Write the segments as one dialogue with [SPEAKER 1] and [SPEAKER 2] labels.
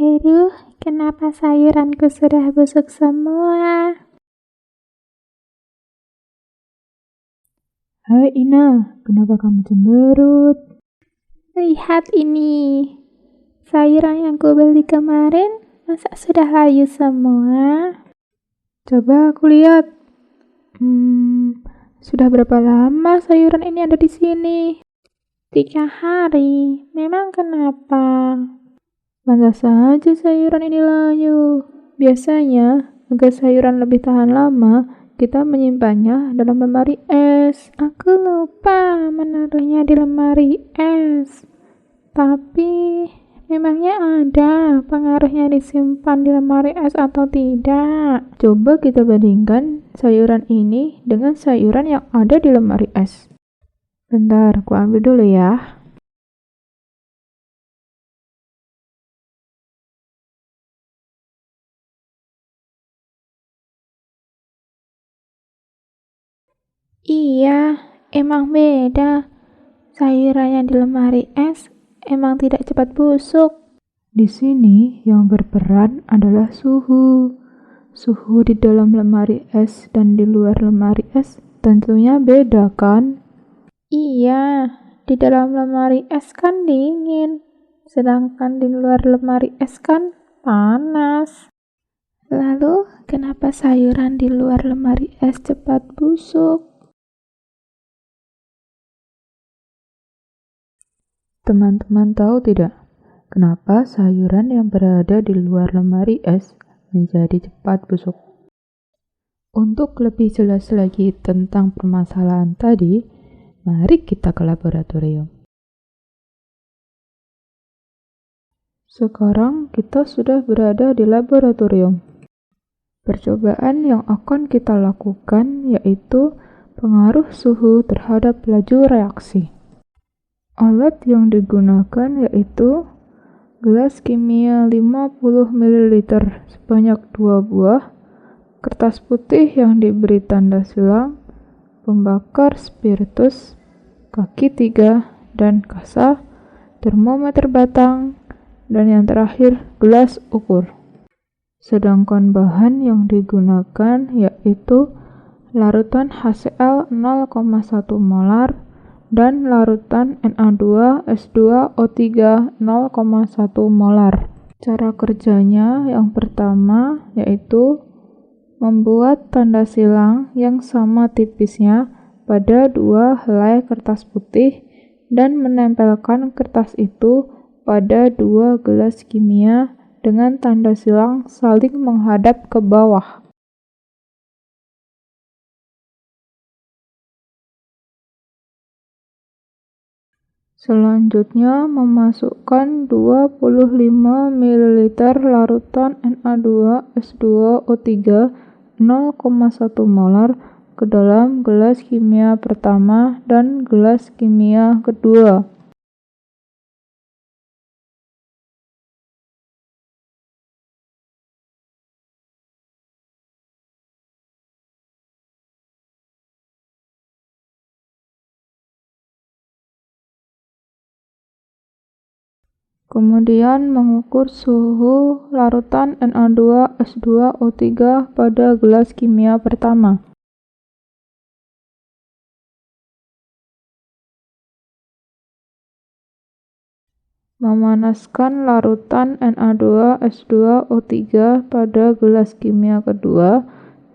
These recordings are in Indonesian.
[SPEAKER 1] Aduh, kenapa sayuranku sudah busuk semua?
[SPEAKER 2] Hai Ina, kenapa kamu cemberut?
[SPEAKER 1] Lihat ini. Sayuran yang kubeli kemarin, masa sudah layu semua?
[SPEAKER 2] Coba aku lihat. Sudah berapa lama sayuran ini ada di sini?
[SPEAKER 1] 3 hari. Memang kenapa?
[SPEAKER 2] Pantas saja sayuran ini layu. Biasanya, agar sayuran lebih tahan lama, kita menyimpannya dalam lemari es.
[SPEAKER 1] Aku lupa menaruhnya di lemari es. Tapi, memangnya ada pengaruhnya disimpan di lemari es atau tidak?
[SPEAKER 2] Coba kita bandingkan sayuran ini dengan sayuran yang ada di lemari es. Bentar, aku ambil dulu ya.
[SPEAKER 1] Iya, emang beda. Sayurannya di lemari es emang tidak cepat busuk.
[SPEAKER 2] Di sini yang berperan adalah suhu. Suhu di dalam lemari es dan di luar lemari es tentunya beda kan?
[SPEAKER 1] Iya, di dalam lemari es kan dingin, sedangkan di luar lemari es kan panas. Lalu, kenapa sayuran di luar lemari es cepat busuk?
[SPEAKER 2] Teman-teman tahu tidak, kenapa sayuran yang berada di luar lemari es menjadi cepat busuk? Untuk lebih jelas lagi tentang permasalahan tadi, mari kita ke laboratorium. Sekarang kita sudah berada di laboratorium. Percobaan yang akan kita lakukan yaitu pengaruh suhu terhadap laju reaksi. Alat yang digunakan yaitu gelas kimia 50 ml sebanyak 2 buah, kertas putih yang diberi tanda silang, pembakar spiritus, kaki 3 dan kasa, termometer batang, dan yang terakhir gelas ukur. Sedangkan bahan yang digunakan yaitu larutan HCl 0,1 molar dan larutan Na2S2O3 0,1 molar. Cara kerjanya yang pertama yaitu membuat tanda silang yang sama tipisnya pada 2 helai kertas putih dan menempelkan kertas itu pada 2 gelas kimia dengan tanda silang saling menghadap ke bawah. Selanjutnya, memasukkan 25 ml larutan Na2S2O3 0,1 molar ke dalam gelas kimia pertama dan gelas kimia kedua. Kemudian mengukur suhu larutan Na2S2O3 pada gelas kimia pertama. Memanaskan larutan Na2S2O3 pada gelas kimia kedua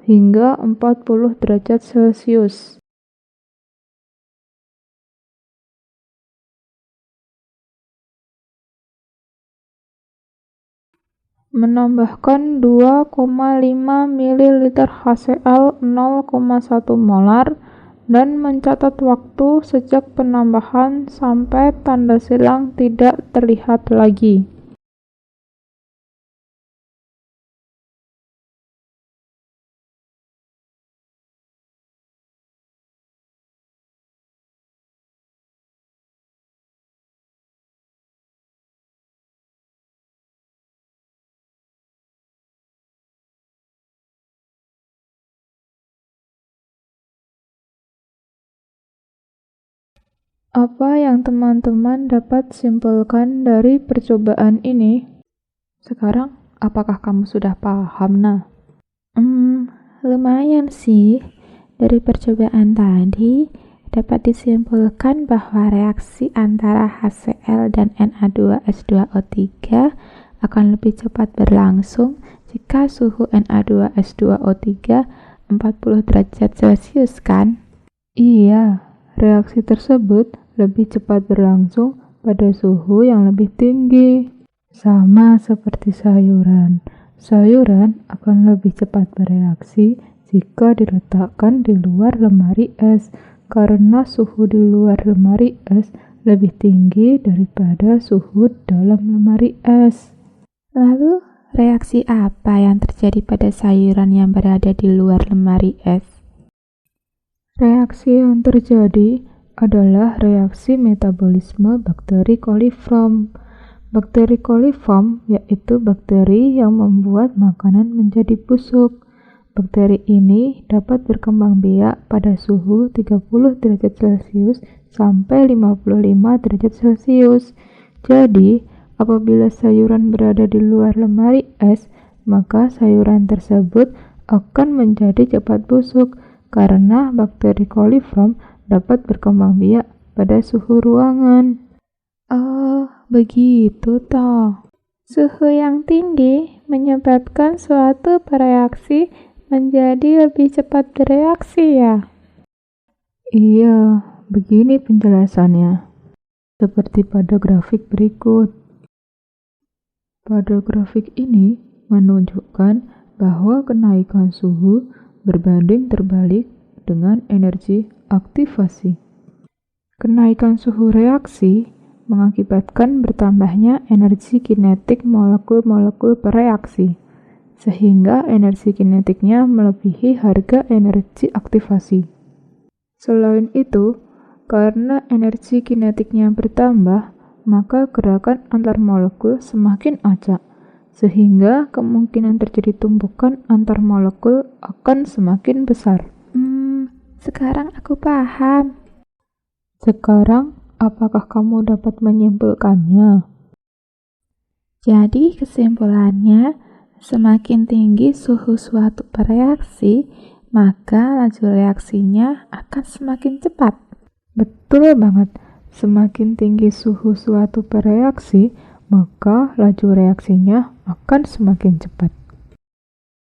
[SPEAKER 2] hingga 40 derajat Celcius. Menambahkan 2,5 ml HCl 0,1 molar dan mencatat waktu sejak penambahan sampai tanda silang tidak terlihat lagi. Apa yang teman-teman dapat simpulkan dari percobaan ini? Sekarang, apakah kamu sudah paham, Nah?
[SPEAKER 1] Lumayan sih. Dari percobaan tadi, dapat disimpulkan bahwa reaksi antara HCl dan Na2S2O3 akan lebih cepat berlangsung jika suhu Na2S2O3 40 derajat Celcius, kan?
[SPEAKER 2] Iya, reaksi tersebut lebih cepat berlangsung pada suhu yang lebih tinggi. Sama seperti sayuran. Sayuran akan lebih cepat bereaksi jika diletakkan di luar lemari es, karena suhu di luar lemari es lebih tinggi daripada suhu dalam lemari es.
[SPEAKER 1] Lalu, reaksi apa yang terjadi pada sayuran yang berada di luar lemari es?
[SPEAKER 2] Reaksi yang terjadi adalah reaksi metabolisme bakteri coliform. Bakteri coliform yaitu bakteri yang membuat makanan menjadi busuk. Bakteri ini dapat berkembang biak pada suhu 30 derajat Celcius sampai 55 derajat Celcius. Jadi, apabila sayuran berada di luar lemari es, maka sayuran tersebut akan menjadi cepat busuk karena bakteri coliform dapat berkembang biak pada suhu ruangan.
[SPEAKER 1] Oh, begitu toh. Suhu yang tinggi menyebabkan suatu bereaksi menjadi lebih cepat bereaksi ya?
[SPEAKER 2] Iya, begini penjelasannya. Seperti pada grafik berikut. Pada grafik ini menunjukkan bahwa kenaikan suhu berbanding terbalik dengan energi aktivasi. Kenaikan suhu reaksi mengakibatkan bertambahnya energi kinetik molekul-molekul bereaksi, sehingga energi kinetiknya melebihi harga energi aktivasi. Selain itu, karena energi kinetiknya bertambah, maka gerakan antar molekul semakin acak, sehingga kemungkinan terjadi tumpukan antar molekul akan semakin besar.
[SPEAKER 1] Sekarang aku paham.
[SPEAKER 2] Sekarang, apakah kamu dapat menyimpulkannya?
[SPEAKER 1] Jadi kesimpulannya, semakin tinggi suhu suatu bereaksi, maka laju reaksinya akan semakin cepat.
[SPEAKER 2] Betul banget. Semakin tinggi suhu suatu bereaksi, maka laju reaksinya akan semakin cepat.